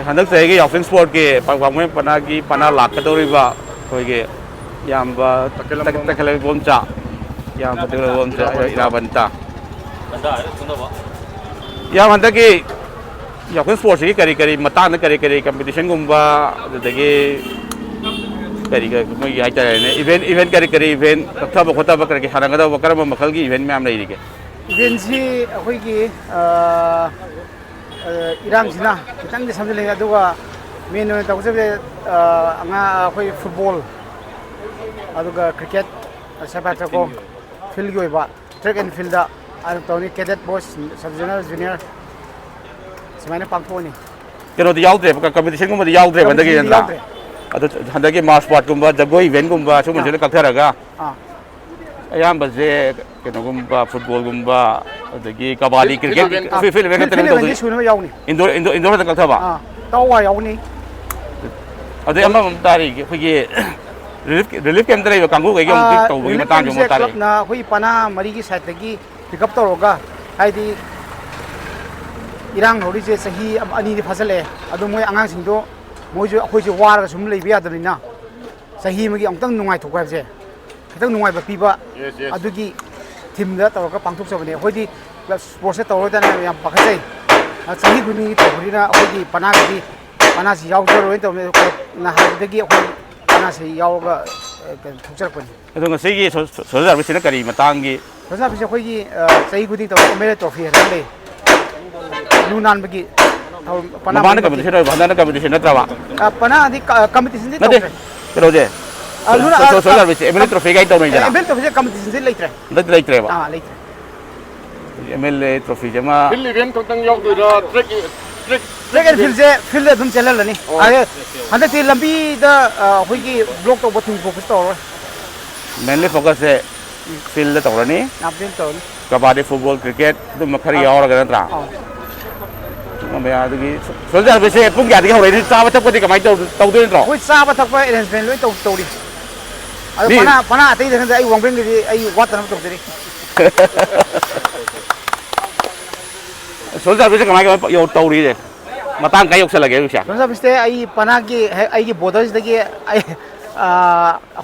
हंदक चाहिए याफिंग स्पोर्ट के पागवांग पना की पना लाखदौरीबा कोई याम्बा तकले बोमचा याम्बा तकले बोमचा इराबंता याम हंदक की याफिंग स्पोर्ट की करी मतान करी कंपटीशन गुम्बा अदगी करी मोई हाइतारेने इवेंट करी इवेंट तब खोतब करके हारंगदा करम मखल की इवेंट मैम लेरिके इवेंट से अखोई की इरांगसिना खितंग दि समझले अदुगा मेन ओइन तौजबे अंगा अखोई फुटबॉल अदुगा क्रिकेट सबातको फील्ड की ओइबा ट्रैक एंड फील्ड दा अन तौनी कैडेट बॉयज सब जूनियर सुमाइना पांगथोनी केनो याउद्रे कंपटीशन गुम्बा याउद्रे बंदगी जंदा अदु हंदगी मास स्पोर्ट गुम्बा जगोई इवेंट गुम्बा सुमन कथरगा अयाबसे केनोगुम्बा फुटबॉल गुम्बा अदगी कबाडी क्रिकेट फील्ड में खतरे तौदी सुनो याउनी इंडोर तक कथबा तौवा याउनी अदे अम्मा तारी खगी रिलीफ कैंप दरे कांगू कई तौबगी मतांग जो तारी ना होई पना मरी की साइड तगी पिकअप तौरोगा हाइदी इरांग होरी से सही अनि दि फसले अदु मोय आंगांग सिंदो मोयजो अखोय जो वारगा सुम लेबि यादनिना सही मगी अमतंग नुंगाइ थोकबसे खितंग नुंगाइ बपीबा अदुगी थीम दा तौरगा पांथोक सबने होयदि स्पोर्ट्स से तौरोदना याम पखसै सही गुनी तौरिना अखोयगी पनागी पनासी यावजरो तो ना हादगी अखोय पनासी यावगा थोकचरपनि अदु ngasi सोलर बिसिना करी मतांगी सोलर बिसे अखोयगी सही गुनी तो मेरे ट्रॉफी हरले लुनान बगी पना कंपटीशन भंडाना कंपटीशन नत्रवा पना अधि कंपटीशन दि नते रोजे सोलर बिसे एमएलए ट्रॉफी गाइड तो नहीं जरा एमएलए ट्रॉफी कंपटीशन दि लेत्रे लेत्रे हां लेत्रे एमएलए ट्रॉफी जमा फील्ड इवेंट खतंग याउदुरा ट्रैक एंड फील्ड से फील्ड अदुम चललनी आगे हंदक लंबी दा होगी ब्लॉक तो बथिंग फोकस तो मेनली फोकस है फील्ड तौरनी नापदिन तो कबाडी फुटबॉल क्रिकेट दुम मखरी यावरगा नत्रा मैं आदगी सोल्जर बिसे पुंग यादगी होरे चाबा थकपदि कमाई तौदो नत्रो होय चाबा थकपा अरेंजमेंट लोय तौरी अदु पना अतै then I वांगब्रेंग the I वातन तौदरी soldier बिसे कमाई यो तौरी दे मतंग काय योक्सलगे युसा सोल्जर बिसे आई पना की आई की बॉर्डर्स दगी आई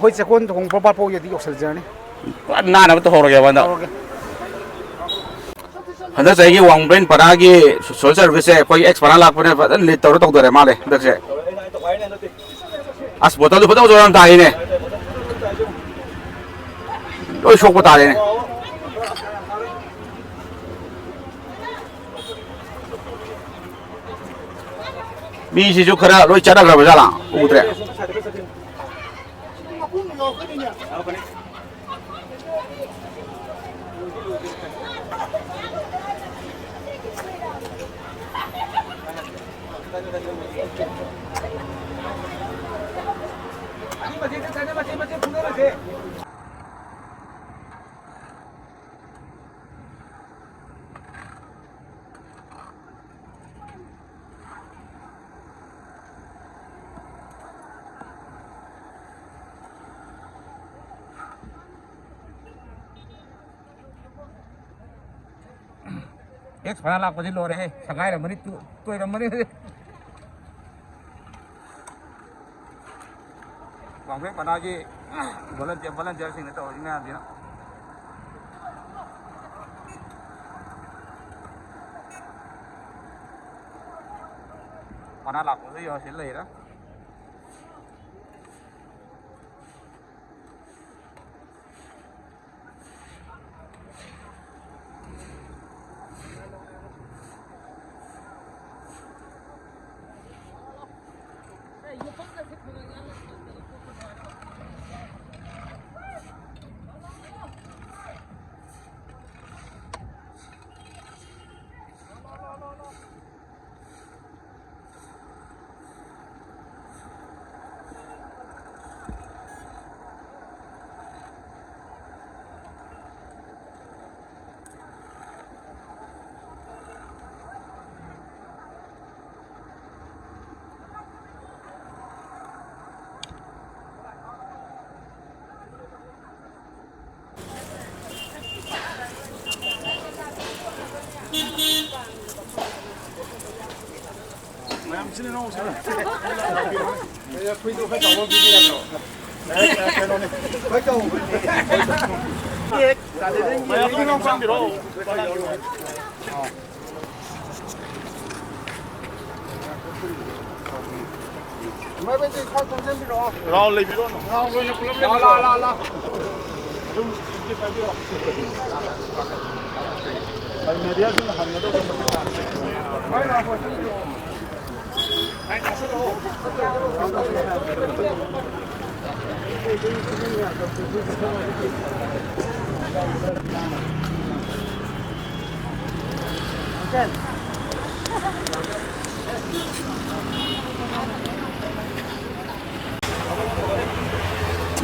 होय चकोन थोंग प्रॉपर पो यदि योक्सल जर्नी ना ना तो होरगे बंदा हंदा चाहिए वांगब्रेन परा की सोल्जर बिसे कोई एक्स परा लापने फदन ले तौर तौदो रे माले दक्से अस बोतल फदो जोरन ताइने ओय शोक बतारे ने बीसी जो खरा रोई चढ़ा गया बजाला उतरे एक फना लाख पजी लो रहे सगाई रमनी तू रमनी वांगब्रेन पना की वॉलंटियर सिंह ने तो इनमें आ दिया पना लाख पजी यो सिल लेरा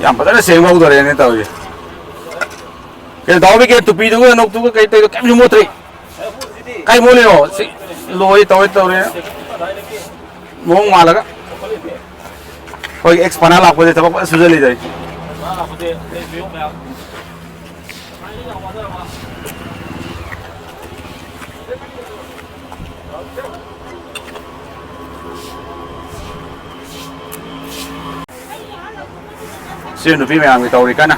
ꯌꯥꯝ ꯐꯖꯅ ꯁꯦꯡꯕ ꯍꯧꯗꯣꯔꯦꯅꯦ ꯇꯧꯔꯤꯁꯦ ꯀꯩꯅꯣ ꯗꯥꯎꯕꯤ ꯀꯩ ꯇꯨꯄꯤꯗꯨꯒ ꯅꯣꯛꯇꯨꯒ ꯀꯩ ꯇꯧꯔꯤꯗꯣ ꯀꯩꯝꯁꯨ ꯃꯣꯠꯇ꯭ꯔꯤ ꯀꯩ ꯃꯣꯠꯂꯤꯅꯣ ꯁꯤ ꯂꯣꯏ ꯇꯧꯔꯦ ꯃꯑꯣꯡ ꯃꯥꯜꯂꯒ ꯍꯣꯏ ꯑꯦꯛꯁꯄꯥꯅꯥ ꯂꯥꯛꯄꯁꯦ ꯊꯕꯛ ꯐꯖꯅ ꯁꯨꯖꯜꯂꯤꯗꯩ ꯁꯤ ꯅꯨꯄꯤ ꯃꯌꯥꯝꯒꯤ ꯇꯧꯔꯤ ꯀꯟꯅ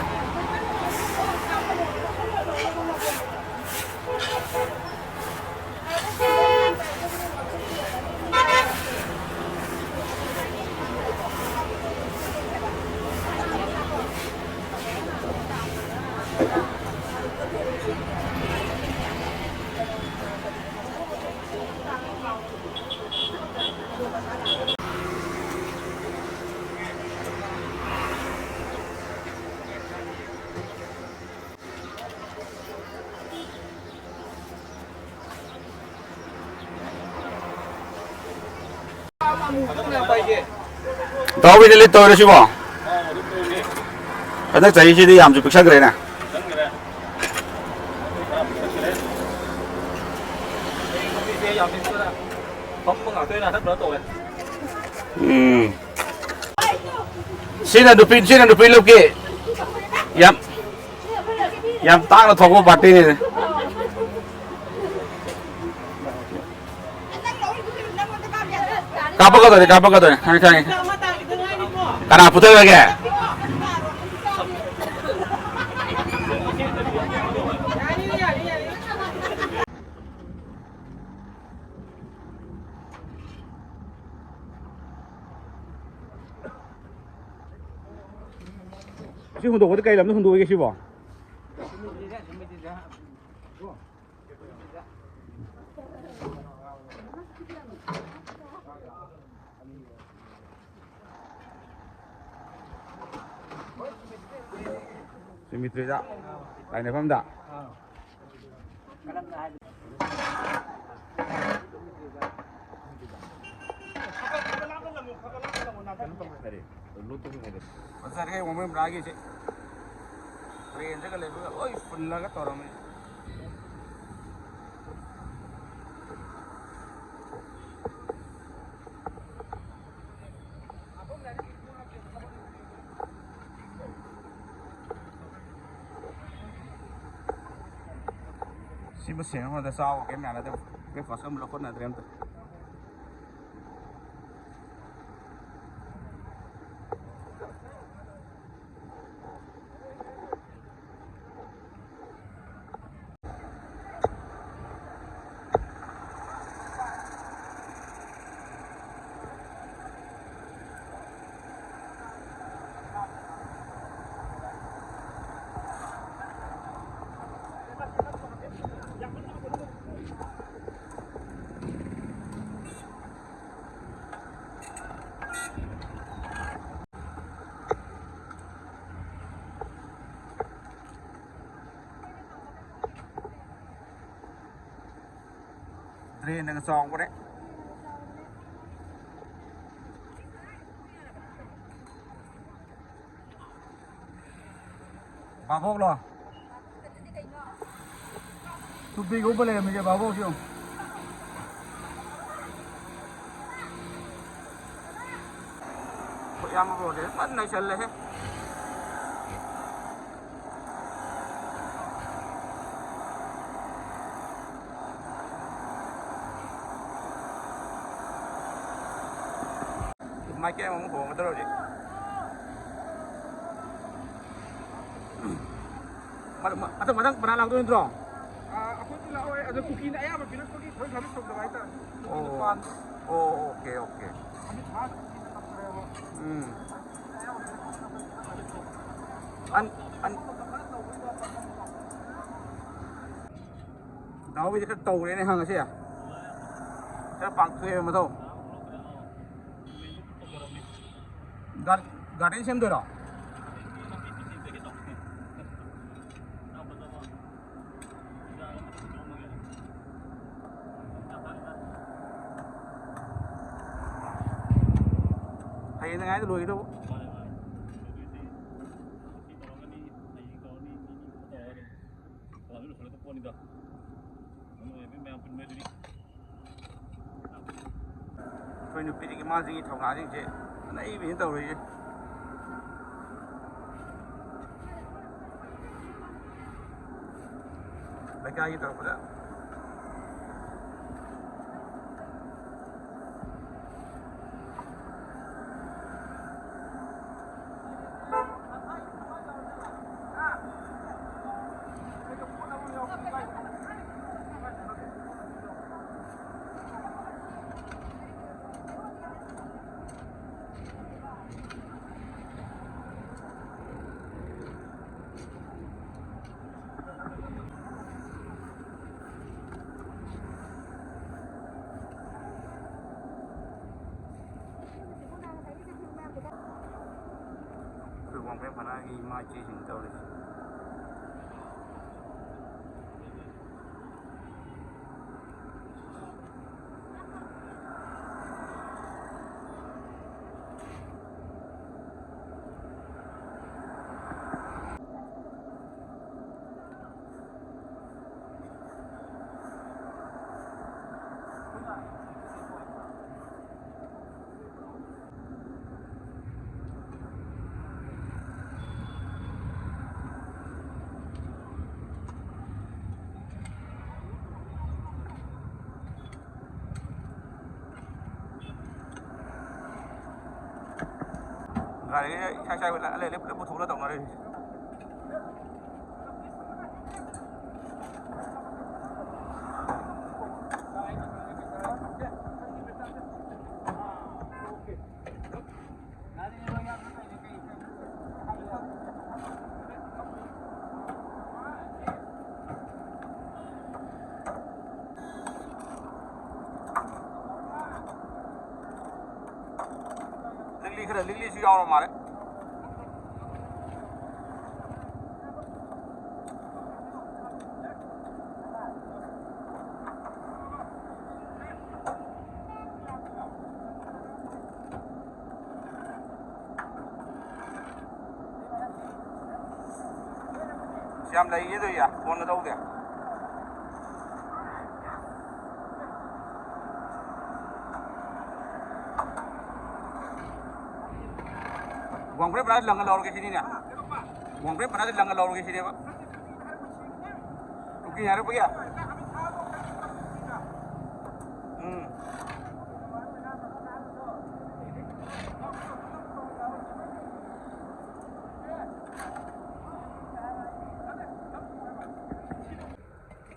ꯗꯥꯎꯕꯤꯗꯤ ꯂꯤꯠ ꯇꯧꯔꯦ ꯁꯤꯕꯣ ꯍꯟꯗꯛ ꯆꯍꯤꯁꯤꯗꯤ ꯌꯥꯝꯁꯨ ꯄꯤꯛꯁꯟꯈ꯭ꯔꯦꯅꯦ sina nupi lupki yam tang na thogo party ni kapa ka to hani thang kana putai lage si hundo ko kai lam hundo ke si bo Simitri da kai ne pham da Pasar ke umum lagi sih. Train se kale oi full laga toram. Si mesin ho da sao ke mana da ke fasam lokon na trem. Train dengan song ko đấy. Babok lo. Tupi ko boleh मुझे babok क्यों? Yang mau deh, mana nak चल रहे? mai kia mà không có rồi Madang pernah lakukan itu dong? Aku tuh lah, ada cookie na ya, bilang cookie, kau kami sok dah itu. Oke. Kami khas cookie na kapre. An Đó bây giờ cái tàu này hăng cái à? Cái bằng thuê mà thôi. Garden xem rồi đó. Hay là ngay từ lùi đâu. Thôi nụ bị cái ma gì thòng lá gì chứ, nãy bị tàu rồi chứ. Lấy cái gì tàu vậy? Vòng phép phản ai mai chi hình tàu đi. Rồi sai lại lấy một thú lao động nó đi. Lily suy ao mà đấy. Xem lấy cái gì à? Con ở đâu kìa? Uang berapa ada langgar lor ke sini ni? Uang berapa ada langgar lor ke sini pak? Rugi hari apa ya?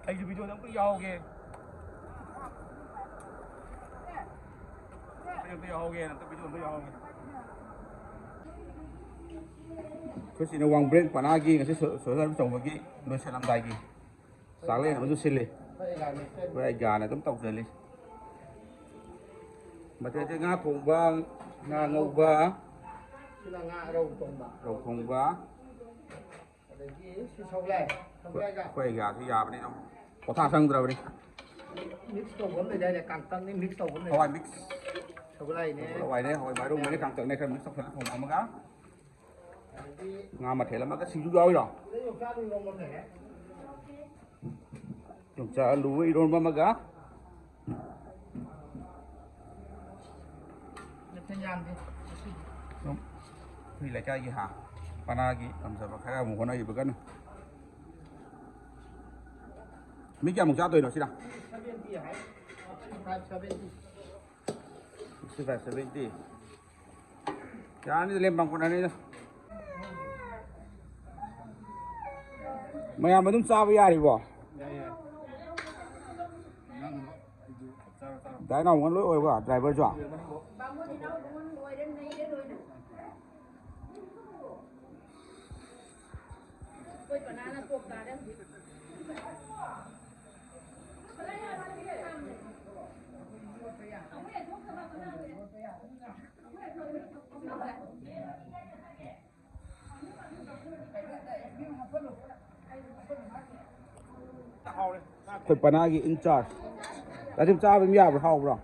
Ay video nang kuyaw ke. Kuyaw ke, nang video kuyaw ke. Cái gì nó quăng break quả na kia cái số ra trồng vào cái nó sẽ làm đại kia sáng lên nó rút xin lên vậy gà này tấm tộc rồi lên mà thế ngã thùng ba ngã ngâu ba rồng thùng ba quay gà thì gà bên đây không có tha xăng rồi đi mix tàu vấn đây là càng tăng nên mix tàu vấn này hỏi mix này hỏi bài đúng mấy càng tượng này cần mix xong rồi không mà ngà mà thế là mà cái xíu roi rồi chúng ta lúa iron mà gá thì lại cái gì hả panagi làm sao mà khai một con này bữa cân mấy cái một cháu tôi nó xí nào 65 70 ꯌꯥꯅꯤꯗ ꯂꯦꯝ ꯄꯥꯡꯈꯠꯅꯅꯤꯗ ꯃꯌꯥꯝ ꯑꯗꯨꯝ ꯆꯥꯕ ꯌꯥꯔꯤꯕꯣ ꯗꯥꯏꯅꯥ one ꯂꯣꯏ ꯑꯣꯏꯕ ꯗ꯭ꯔꯥꯏꯚꯔꯁꯨ ꯑꯩꯈꯣꯏ ꯄꯅꯥꯒꯤ in-charge ꯑꯗꯨꯝ ꯆꯥꯕ ꯑꯗꯨꯝ ꯌꯥꯕ꯭ꯔꯥ ꯍꯥꯎꯕ꯭ꯔꯣ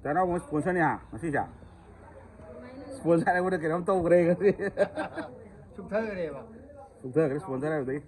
ꯗꯥꯏꯅꯥ ꯋꯥꯟ ꯁ꯭ꯄꯣꯟꯁꯔꯅꯤ ꯉꯁꯤꯁꯦ ꯁ꯭ꯄꯣꯟꯁꯔ ꯑꯩꯉꯣꯟꯗ ꯀꯩꯅꯣꯝ ꯇꯧꯈ꯭ꯔꯦ ꯉꯁꯤ ꯆꯨꯞꯊꯈ꯭ꯔꯦꯕ ꯆꯨꯞꯊꯈ꯭ꯔꯦ ꯁ꯭ꯄꯣꯟꯁꯔ ꯍꯥꯏꯕꯗꯒꯤ